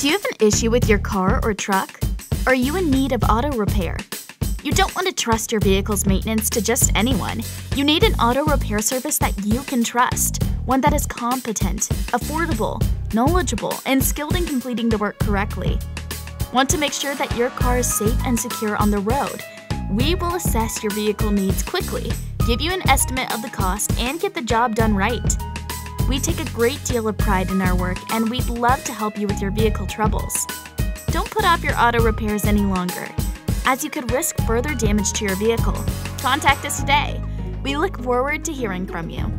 Do you have an issue with your car or truck? Are you in need of auto repair? You don't want to trust your vehicle's maintenance to just anyone. You need an auto repair service that you can trust, one that is competent, affordable, knowledgeable, and skilled in completing the work correctly. Want to make sure that your car is safe and secure on the road? We will assess your vehicle needs quickly, give you an estimate of the cost, and get the job done right. We take a great deal of pride in our work, and we'd love to help you with your vehicle troubles. Don't put off your auto repairs any longer, as you could risk further damage to your vehicle. Contact us today. We look forward to hearing from you.